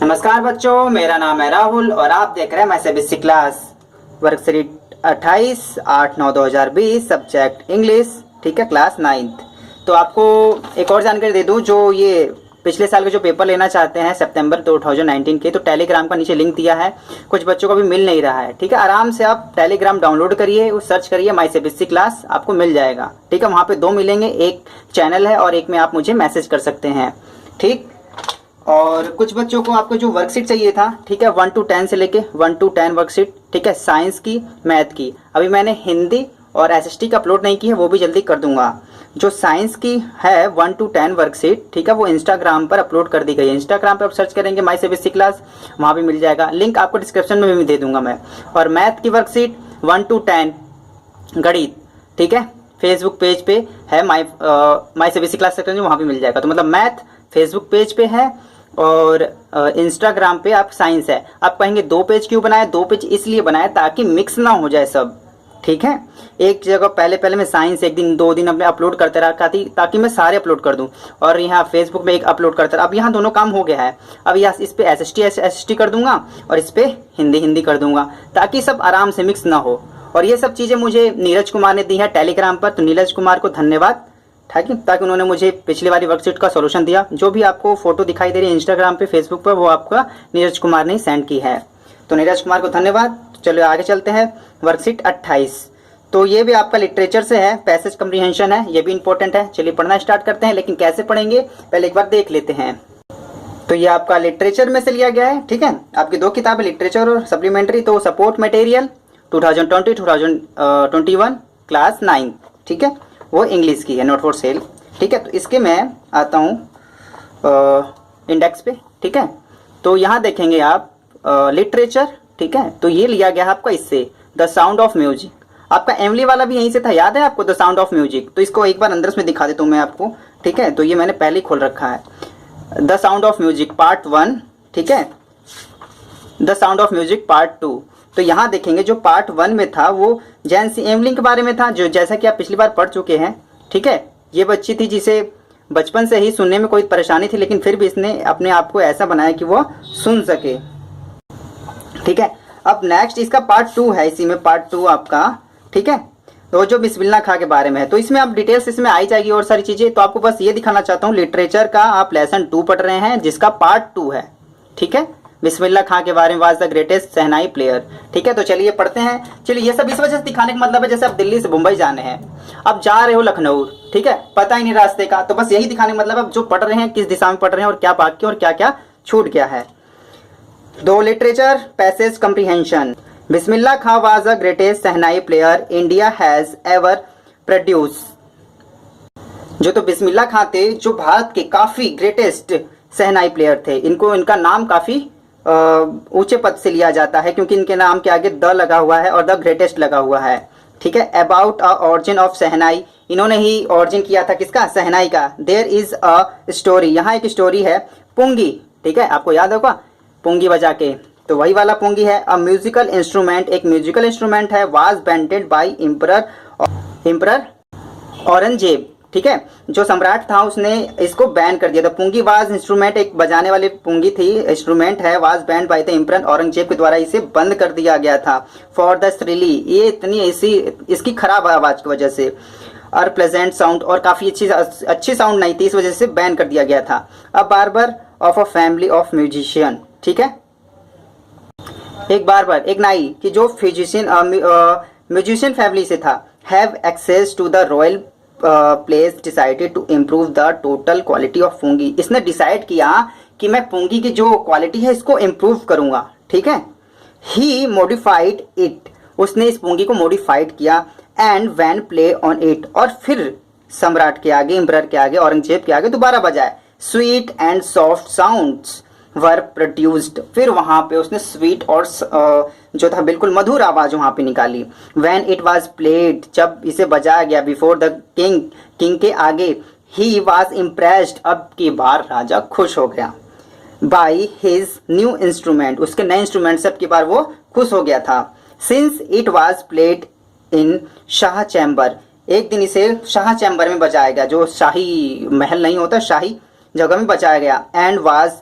नमस्कार बच्चों, मेरा नाम है राहुल और आप देख रहे हैं मैं CBSE class worksheet 28 8/9/2020 subject English. ठीक है, क्लास 9th। तो आपको एक और जानकारी दे दूं, जो ये पिछले साल के जो पेपर लेना चाहते हैं सितंबर 2019 के, तो टेलीग्राम का नीचे लिंक दिया है। कुछ बच्चों को भी मिल नहीं रहा है। ठीक है, आराम से आप टेलीग्राम डाउनलोड करिए, सर्च करिए माई सीबीएसई क्लास, आपको मिल जाएगा। ठीक है, वहाँ पे 2 मिलेंगे, एक चैनल है और एक में आप मुझे मैसेज कर सकते हैं। ठीक, और कुछ बच्चों को आपको जो वर्कशीट चाहिए था, ठीक है, 1 to 10 से लेके 1 to 10 वर्कशीट, ठीक है, साइंस की, मैथ की। अभी मैंने हिंदी और एसएसटी का अपलोड नहीं की है, वो भी जल्दी कर दूंगा। जो साइंस की है 1 to 10 वर्कशीट, ठीक है, वो इंस्टाग्राम पर अपलोड कर दी गई है। इंस्टाग्राम पर आप सर्च करेंगे माई सीबीएसई क्लास, वहाँ भी मिल जाएगा। लिंक आपको डिस्क्रिप्शन में भी दे दूंगा मैं। और मैथ की वर्कशीट 1 to 10 गणित, ठीक है, फेसबुक पेज पे है, माई सीबीएसई क्लास सेक्शन, वहाँ भी मिल जाएगा। तो मतलब मैथ फेसबुक पेज पे है और इंस्टाग्राम पे आप साइंस है। आप कहेंगे 2 पेज क्यों बनाया? 2 पेज इसलिए बनाया ताकि मिक्स ना हो जाए सब। ठीक है, एक जगह पहले मैं साइंस 1 दिन 2 दिन अपने अपलोड करते रहा ताकि मैं सारे अपलोड कर दूं, और यहाँ फेसबुक में एक अपलोड करता रहा। अब यहाँ दोनों काम हो गया है। अब यहाँ इस पे एसएसटी कर दूंगा और इस पे हिंदी कर दूंगा, ताकि सब आराम से मिक्स ना हो। और ये सब चीजें मुझे नीरज कुमार ने दी है टेलीग्राम पर, तो नीरज कुमार को धन्यवाद, ठीक है, ताकि उन्होंने मुझे पिछली वाली वर्कशीट का सॉल्यूशन दिया। जो भी आपको फोटो दिखाई दे रही है इंस्टाग्राम पे, फेसबुक पर, वो आपका नीरज कुमार ने सेंड की है। तो नीरज कुमार को धन्यवाद। चलो आगे चलते हैं। वर्कशीट 28, तो ये भी आपका लिटरेचर से है, पैसेज कम्प्रीहेंशन है, ये भी इंपॉर्टेंट है। चलिए पढ़ना स्टार्ट करते हैं, लेकिन कैसे पढ़ेंगे पहले एक बार देख लेते हैं। तो ये आपका लिटरेचर में से लिया गया है। ठीक है, आपकी 2 किताबें, लिटरेचर और सप्लीमेंट्री। तो सपोर्ट मटेरियल 2020-2021 क्लास 9, ठीक है, वो इंग्लिश की है, नॉट फॉर सेल। ठीक है, तो इसके मैं आता हूँ इंडेक्स पे। ठीक है, तो यहाँ देखेंगे आप लिटरेचर। ठीक है, तो ये लिया गया है आपका इससे, द साउंड ऑफ म्यूजिक। आपका एमली वाला भी यहीं से था, याद है आपको, द साउंड ऑफ म्यूजिक। तो इसको एक बार अंदर में दिखा देता हूँ मैं आपको। ठीक है, तो ये मैंने पहले ही खोल रखा है, the sound of music part 1। ठीक है, the sound of music part 2। तो यहाँ देखेंगे जो पार्ट 1 में था वो जैन सी एमलिंग के बारे में था, जो जैसा कि आप पिछली बार पढ़ चुके हैं। ठीक है, ये बच्ची थी जिसे बचपन से ही सुनने में कोई परेशानी थी, लेकिन फिर भी इसने अपने आप को ऐसा बनाया कि वो सुन सके। ठीक है, अब नेक्स्ट इसका पार्ट 2 है, इसी में पार्ट 2 आपका। ठीक है, तो जो बिस्मिल्लाह खां के बारे में है, तो इसमें आप डिटेल्स इसमें आई जाएगी और सारी चीजें। तो आपको बस ये दिखाना चाहता हूँ, लिटरेचर का आप लेसन 2 पढ़ रहे हैं, जिसका पार्ट 2 है। ठीक है, बिस्मिल्लाह खां के बारे में, was the greatest shehnai player. ठीक है, तो चलिए पढ़ते हैं। चलिए, ये सब इस वजह से दिखाने का मतलब है, जैसे आप दिल्ली से मुंबई जाने हैं, अब जा रहे हो लखनऊ, ठीक है, पता ही नहीं रास्ते का, तो बस यही दिखाने का मतलब, अब जो पढ़ रहे हैं किस दिशा में पढ़ रहे हैं और क्या बाकी और क्या क्या छूट गया है। 2 literature passage comprehension. Bismillah Khan was the greatest shehnai player India has ever produce. जो तो बिस्मिल्लाह खां थे, जो भारत के काफी ग्रेटेस्ट शहनाई प्लेयर थे। इनका नाम काफी ऊंचे पद से लिया जाता है, क्योंकि इनके नाम के आगे द लगा हुआ है और द ग्रेटेस्ट लगा हुआ है। ठीक है, अबाउट अ ऑरिजिन ऑफ शहनाई, इन्होंने ही ऑरिजिन किया था किसका? शहनाई का। देयर इज अ स्टोरी, यहाँ एक स्टोरी है, पुंगी। ठीक है, आपको याद होगा पुंगी बजा के, तो वही वाला पुंगी है। अ म्यूजिकल इंस्ट्रूमेंट, एक म्यूजिकल इंस्ट्रूमेंट है, वाज बेंटेड बाय एम्परर औरंगजेब। ठीक है, जो सम्राट था उसने इसको बैन कर दिया था। पुंगी वाज इंस्ट्रूमेंट, एक बजाने वाली पुंगी थी, इंस्ट्रूमेंट है, was band by the emperor Aurangzeb के द्वारा इसे बंद कर दिया गया था। फॉर द श्रीली, ये इतनी इसकी खराब आवाज की वजह से, और प्लेजेंट साउंड, और काफी अच्छी साउंड नहीं थी, इस वजह से बैन कर दिया गया था। अ barber of a family of musician. ठीक है, एक बार्बर, एक नाई कि जो म्यूजिशियन फैमिली से था, have access to the royal palace decided to improve the total quality of pungi. इसने डिसाइड किया कि मैं पुंगी की जो क्वालिटी है इसको इम्प्रूव करूंगा। ठीक है, ही मॉडिफाइड इट, उसने इस पुंगी को मॉडिफाइड किया। And when play on it, और फिर सम्राट के आगे, एम्परर के आगे, औरंगजेब के आगे दोबारा बजाए। Sweet and soft sounds were produced, फिर वहां पे उसने स्वीट और जो था बिल्कुल मधुर आवाज वहां पे निकाली। व्हेन इट वाज प्लेड, जब इसे बजाया गया, बिफोर द किंग के आगे, ही वाज इम्प्रेस्ड, अब की बार राजा खुश हो गया। बाय हिज न्यू इंस्ट्रूमेंट, उसके नए इंस्ट्रूमेंट से अब की बार वो खुश हो गया था। Since it was played in Shah chamber, एक दिन इसे शाह चैम्बर में बजाया गया, जो शाही महल नहीं होता, शाही जगह में बजाया गया। एंड वाज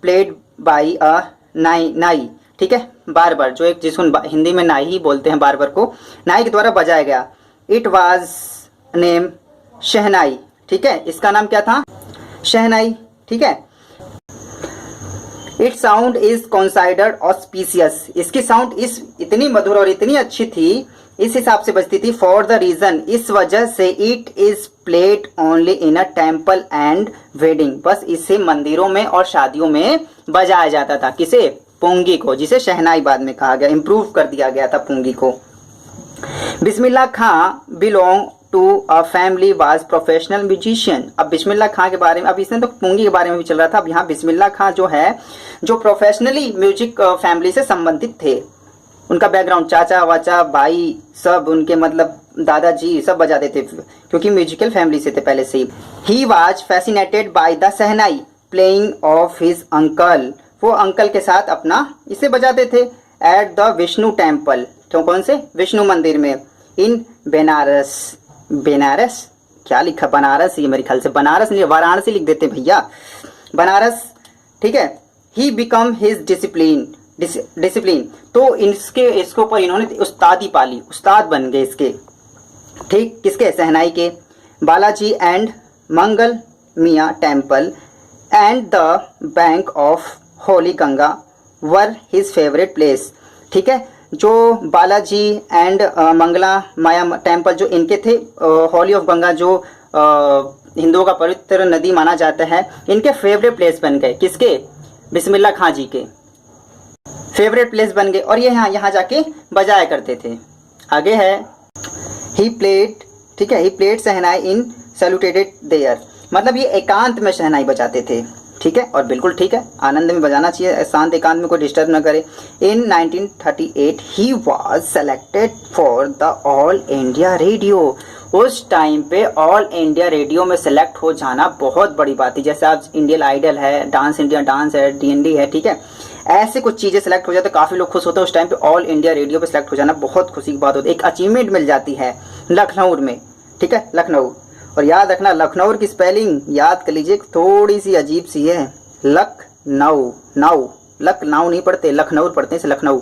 प्लेड बाई अ नाई नाई, ठीक है, बारबर, जो एक जिसको हिंदी में नाई ही बोलते हैं बारबर को, नाई के द्वारा बजाया गया। इट वाज नेम शहनाई, ठीक है, इसका नाम क्या था, शहनाई, ठीक है। It sound is considered auspicious, इसकी साउंड इस इतनी मधुर और इतनी अच्छी थी, इस हिसाब से बजती थी, फॉर द रीजन, इस वजह से, it is played only in a temple and wedding, बस इसे मंदिरों में और शादियों में बजाया जाता था। किसे, पुंगी को, जिसे शहनाई बाद में कहा गया, इंप्रूव कर दिया गया था पुंगी को। Bismillah Khan belong to a family was professional musician. अब बिस्मिल्लाह खां के बारे में, अब इसने तो पुंगी के बारे में भी चल रहा था, अब यहाँ बिस्मिल्लाह खां जो है, जो प्रोफेशनली म्यूजिक फैमिली से संबंधित थे, उनका बैकग्राउंड, चाचा वाचा भाई सब उनके, मतलब दादाजी सब बजाते थे, क्योंकि म्यूजिकल फैमिली से थे पहले से ही। He was fascinated by the shehnai playing of his uncle, वो अंकल के साथ अपना इसे बजाते थे। एट द विष्णु टेम्पल, तो कौन से, विष्णु मंदिर में, इन बेनारस, बेनारस क्या लिखा, बनारस, ये मेरे ख्याल से बनारस नहीं, वाराणसी लिख देते भैया, बनारस, ठीक है। ही बिकम हिज डिसिप्लिन, तो इसके ऊपर इन्होंने उस्तादी पाली, उस्ताद बन गए इसके, ठीक, किसके, शहनाई के। Balaji and Mangal Mia temple and the bank of holy Ganga were his favourite place, ठीक है। जो बालाजी एंड मंगला माया टेम्पल जो इनके थे, होली ऑफ गंगा जो हिंदुओं का पवित्र नदी माना जाता है, इनके फेवरेट प्लेस बन गए, किसके, बिस्मिल्लाह खां जी के फेवरेट प्लेस बन गए, और ये यहाँ जाके बजाया करते थे। आगे है, ही प्लेड, ठीक है, he played shehnai in सैल्यूटेटेड there, मतलब ये एकांत में शहनाई बजाते थे, ठीक है, और बिल्कुल ठीक है, आनंद में बजाना चाहिए, शांत एकांत में, कोई डिस्टर्ब न करे। इन 1938 he was selected for the all India radio, उस टाइम पे ऑल इंडिया रेडियो में सेलेक्ट हो जाना बहुत बड़ी बात थी, जैसे आज इंडियन आइडल है, डांस इंडिया डांस है, DND है, ठीक है, ऐसे कुछ चीजें सेलेक्ट हो जाते, काफी लोग खुश होते हैं। उस टाइम पे ऑल इंडिया रेडियो पे सेलेक्ट हो जाना बहुत खुशी की बात होती है, एक अचीवमेंट मिल जाती है लखनऊ में, ठीक है, लखनऊ। और याद रखना, लखनऊ की स्पेलिंग याद कर लीजिए, थोड़ी सी अजीब सी है, लखनऊ, नाउ, लखनऊ नहीं पढ़ते, लखनऊ पढ़ते हैं, लखनऊ,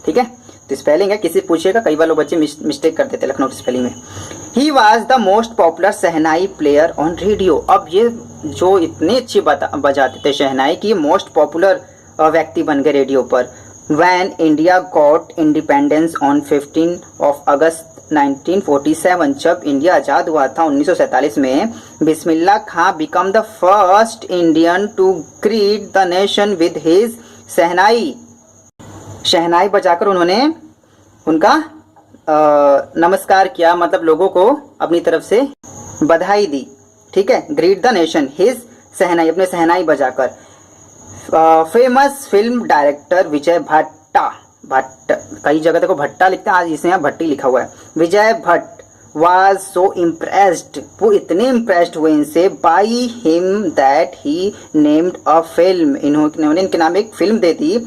ठीक है, तो स्पेलिंग है, किसी पूछिएगा, कई बार लोग बच्चे मिस्टेक कर देते लखनऊ की स्पेलिंग में। He was the most popular shehnai player on radio, अब ये जो इतनी अच्छी बजाते थे शहनाई की, मोस्ट पॉपुलर व्यक्ति बन गए रेडियो पर। When India got independence on 15 of August 1947, जब इंडिया आज़ाद हुआ था 1947 में, Bismillah Khan became the first Indian to greet the nation with his shehnai, शहनाई बजाकर उन्होंने उनका नमस्कार किया, मतलब लोगों को अपनी तरफ से बधाई दी, ठीक है, ग्रीट द नेशन, हिज शहनाई, अपने शहनाई बजाकर। फेमस फिल्म डायरेक्टर विजय भट्टा, भट्ट, कई जगह देखो भट्टा लिखते हैं, आज इसे यहाँ भट्टी लिखा हुआ है, विजय भट्ट वाज सो इम्प्रेस्ड, वो इतने इम्प्रेस्ड हुए इनसे, by him that he named a film, इन्होंने इनके नाम एक फिल्म दे दी,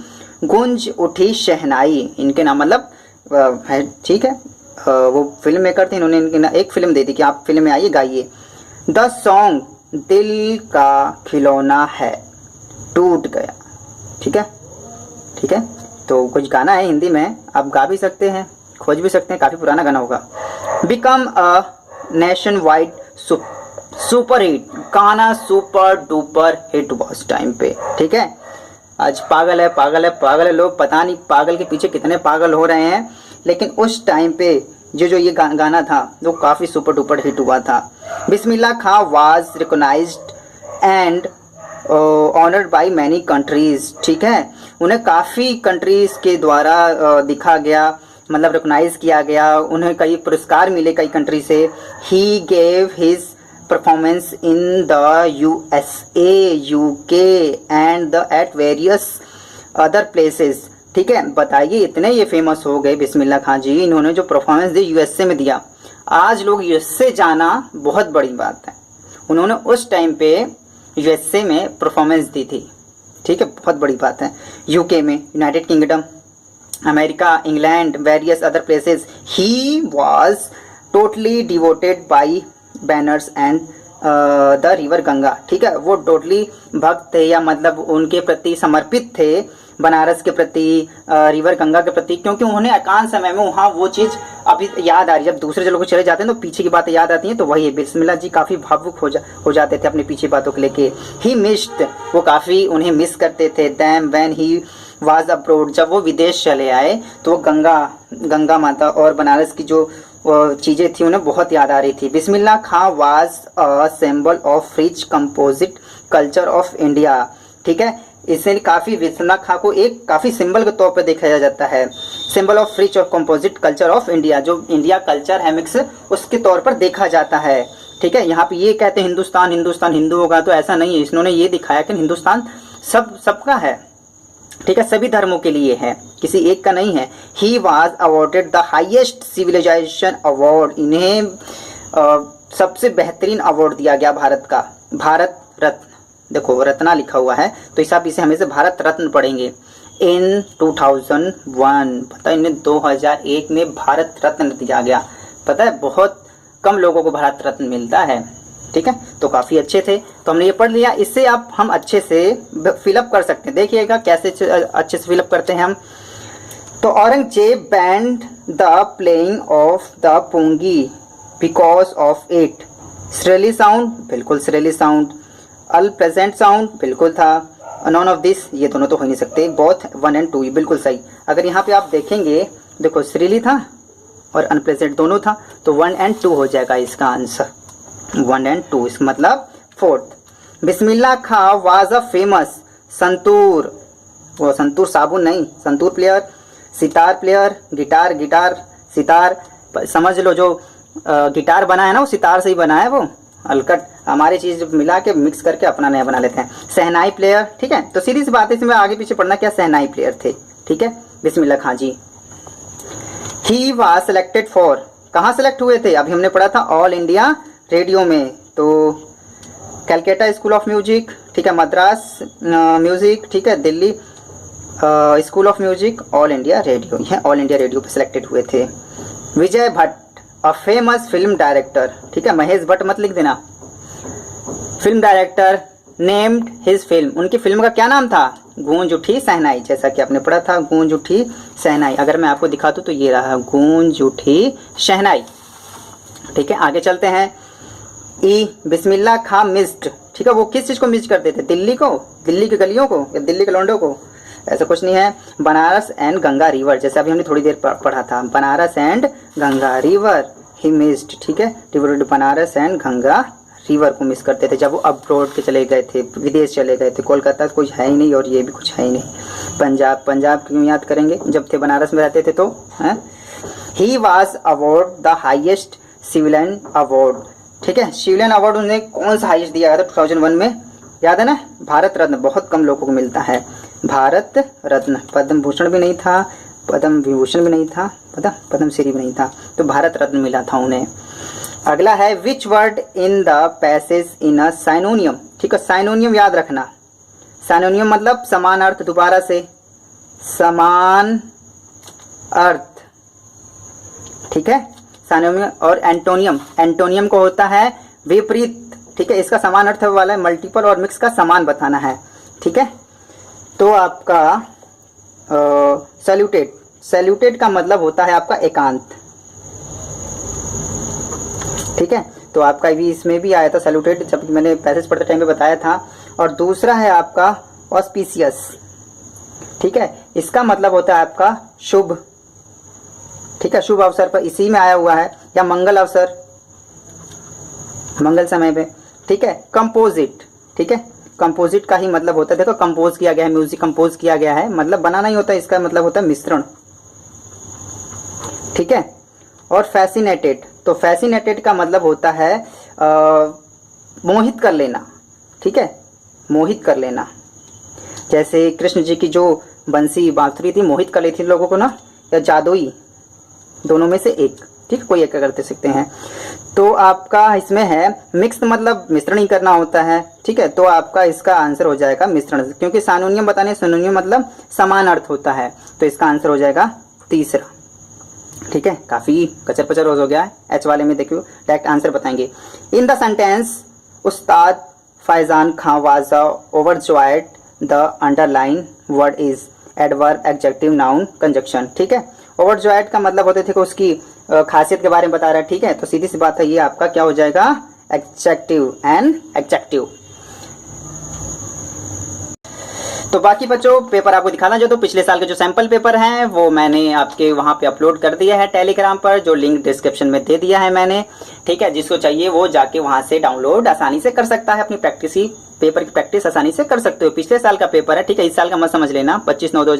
गूंज उठी शहनाई, इनके नाम मतलब है, ठीक है, वो फिल्म मेकर थे, इन्होंने इनके एक फिल्म दे दी कि आप फिल्म में आइए गाइए। द सॉन्ग दिल का खिलौना है टूट गया, ठीक है, ठीक है, तो कुछ गाना है हिंदी में, आप गा भी सकते हैं, खोज भी सकते हैं, काफ़ी पुराना गाना होगा। Become a nation wide super hit, गाना सुपर डुपर हिट हुआ उस टाइम पे, ठीक है। आज पागल है पागल है पागल है, लोग पता नहीं पागल के पीछे कितने पागल हो रहे हैं, लेकिन उस टाइम पे जो ये गाना था वो काफ़ी सुपर डुपर हिट हुआ था। Bismillah Khan was recognised and honoured by many countries, ठीक है, उन्हें काफ़ी कंट्रीज के द्वारा दिखा गया, मतलब रिकॉग्नाइज किया गया, उन्हें कई पुरस्कार मिले कई कंट्री से। He gave his performance in the USA, UK and the at various other places, ठीक है। बताइए, इतने ये फेमस हो गए बिस्मिल्लाह खां जी, इन्होंने जो परफॉर्मेंस दी USA में दिया, आज लोग USA जाना बहुत बड़ी बात है, उन्होंने उस टाइम पे USA में परफॉर्मेंस दी थी, ठीक है, बहुत बड़ी बात है। UK में, United kingdom, America, England, various other places, he was totally devoted by banners and the river Ganga, ठीक है, वो टोटली भक्त थे या मतलब उनके प्रति समर्पित थे, बनारस के प्रति, रिवर गंगा के प्रति, क्योंकि उन्होंने एकांत समय में वहाँ वो चीज़ अभी याद आ रही है। जब दूसरे लोग चले जाते हैं तो पीछे की बातें याद आती हैं, तो वही बिस्मिल्लाह जी काफ़ी भावुक हो जाते थे अपने पीछे बातों को लेके। ही मिस्ड, वो काफ़ी उन्हें मिस करते थे। Them when he was abroad, जब वो विदेश चले आए तो वो गंगा माता और बनारस की जो चीज़ें थी उन्हें बहुत याद आ रही थी। Bismillah Khan was a symbol of rich composite culture of India, ठीक है, इससे काफ़ी बिस्मिल्लाह खां को एक काफ़ी सिंबल के तौर पर देखा जाता है। सिंबल ऑफ रिच और कंपोजिट कल्चर ऑफ इंडिया, जो इंडिया कल्चर है मिक्स, उसके तौर पर देखा जाता है, ठीक है। यहाँ पे ये कहते हैं हिंदुस्तान हिंदुस्तान हिंदू होगा, तो ऐसा नहीं है, इन्होंने ये दिखाया कि हिंदुस्तान सबका है, ठीक है, सभी धर्मों के लिए है, किसी एक का नहीं है। He was awarded the highest civilisation award, इन्हें सबसे बेहतरीन अवार्ड दिया गया भारत का, भारत रत्न, देखो रत्ना लिखा हुआ है तो इस आप इसे हमेशा भारत रत्न पढ़ेंगे। इन 2001, पता है इन्हें 2001 में भारत रत्न दिया गया, पता है बहुत कम लोगों को भारत रत्न मिलता है, ठीक है, तो काफ़ी अच्छे थे। तो हमने ये पढ़ लिया, इससे आप हम अच्छे से फिलअप कर सकते हैं, देखिएगा कैसे अच्छे से फिलअप करते हैं हम। तो Aurangzeb banned the playing of the pungi because of it. Shrill sound, बिल्कुल shrill sound. Unpleasant sound, बिल्कुल था। नॉन ऑफ दिस, ये दोनों तो हो नहीं सकते। बोथ 1 और 2, बिल्कुल सही। अगर यहाँ पे आप देखेंगे, देखो श्रेली था और अनप्रेजेंट दोनों था, तो 1 और 2 हो जाएगा इसका आंसर, 1 और 2, इसका मतलब 4th। Bismillah Khan was a famous santoor, वो संतूर साबुन नहीं, santoor player, sitar player, guitar sitar, समझ लो जो गिटार बना है ना वो सितार से ही बना है, वो अलकट हमारी चीज़ मिला के मिक्स करके अपना नया बना लेते हैं। सहनाई प्लेयर, ठीक है, तो सीधी सी बात है, इसमें आगे पीछे पढ़ना क्या, सहनाई प्लेयर थे, ठीक है, बिस्मिल्लाह खां जी। ही वाज सेलेक्टेड फॉर, कहाँ सेलेक्ट हुए थे, अभी हमने पढ़ा था ऑल इंडिया रेडियो में, तो कैलकाटा स्कूल ऑफ म्यूजिक, ठीक है, मद्रास म्यूजिक, ठीक है, Delhi school of music, all India radio, यह ऑल इंडिया रेडियो पे सिलेक्टेड हुए थे। Vijay Bhatt a famous film director, ठीक है, महेश भट्ट मत लिख देना, film director, named his film, उनकी फिल्म का क्या नाम था, गूंज उठी शहनाई, जैसा कि आपने पढ़ा था गूंज उठी शहनाई। अगर मैं आपको दिखा दूं तो ये रहा गूंज उठी शहनाई, ठीक है। आगे चलते हैं। ई बिस्मिल्लाह खां मिस्ड, ठीक है, वो किस चीज़ को मिस करते थे, दिल्ली को, दिल्ली की गलियों को या दिल्ली के लौंडों को, ऐसा कुछ नहीं है। बनारस एंड गंगा रिवर, जैसे अभी हमने थोड़ी देर पढ़ा था, Banaras and Ganga river he missed, ठीक है, river Banaras and Ganga river को मिस करते थे जब वो अब्रोड के चले गए थे, विदेश चले गए थे। कोलकाता कुछ है ही नहीं और ये भी कुछ है ही नहीं। पंजाब क्यों याद करेंगे, जब थे बनारस में रहते थे तो है। He was award the highest civilian award, ठीक है, सिविलियन अवार्ड उन्हें कौन सा हाइएस्ट दिया गया था 2001 में, याद है ना, भारत रत्न, बहुत कम लोगों को मिलता है भारत रत्न। पद्म भूषण भी नहीं था, पद्म विभूषण भी नहीं था, पता पद्म श्री भी नहीं था, तो भारत रत्न मिला था उन्हें। अगला है which word in the passage in a synonym, ठीक है, साइनोनियम याद रखना, साइनोनियम मतलब समान अर्थ, दोबारा से समान अर्थ, ठीक है, साइनोनियम। और एंटोनियम, एंटोनियम को होता है विपरीत, ठीक है, इसका समान अर्थ वाला है, मल्टीपल और मिक्स का समान बताना है, ठीक है। तो आपका सैल्यूटेड, सैल्यूटेड का मतलब होता है आपका एकांत, ठीक है, तो आपका भी इसमें भी आया था सैल्यूटेड, जब मैंने पैसेज पढ़ते टाइम पे बताया था। और दूसरा है आपका ऑस्पिशियस, ठीक है, इसका मतलब होता है आपका शुभ, ठीक है, शुभ अवसर पर, इसी में आया हुआ है, या मंगल अवसर, मंगल समय पे, ठीक है। कंपोजिट, ठीक है, कंपोजिट का ही मतलब होता है, देखो कंपोज किया गया है, म्यूजिक कंपोज किया गया है, मतलब बनाना ही होता है, इसका मतलब होता है मिश्रण, ठीक है। और फैसिनेटेड, तो फैसिनेटेड का मतलब होता है मोहित कर लेना, ठीक है, मोहित कर लेना, जैसे कृष्ण जी की जो बंसी बांसुरी थी मोहित कर लेती थी लोगों को ना, या जादुई, दोनों में से एक, ठीक है, कोई एक करते सकते हैं। तो आपका इसमें है मिक्स, मतलब मिश्रण ही करना होता है, ठीक है, तो आपका इसका आंसर हो जाएगा मिश्रण, क्योंकि सानोनियम बताने, सानोनियम मतलब समान अर्थ होता है, तो इसका आंसर हो जाएगा तीसरा, ठीक है। काफ़ी कचर पचर हो गया है, एच वाले में देखियो डायरेक्ट आंसर बताएंगे। इन the sentence Ustad Faizan Khan was overjoyed, the underline word is adverb adjective noun conjunction. ठीक है, ओवरजॉयड का मतलब होते थे कि उसकी खासियत के बारे में बता रहा है। ठीक है, तो सीधी सी बात है, ये आपका क्या हो जाएगा, एडजेक्टिव एंड एडजेक्टिव। तो बाकी बच्चों पेपर आपको दिखाना जो, तो पिछले साल के जो सैंपल पेपर हैं वो मैंने आपके वहां पे अपलोड कर दिया है टेलीग्राम पर, जो लिंक डिस्क्रिप्शन में दे दिया है मैंने। ठीक है, जिसको चाहिए वो जाके वहां से डाउनलोड आसानी से कर सकता है, अपनी प्रैक्टिस ही पेपर की प्रैक्टिस आसानी से कर सकते हो। पिछले साल का पेपर है, ठीक है, इस साल का मत समझ लेना, 25/9/2023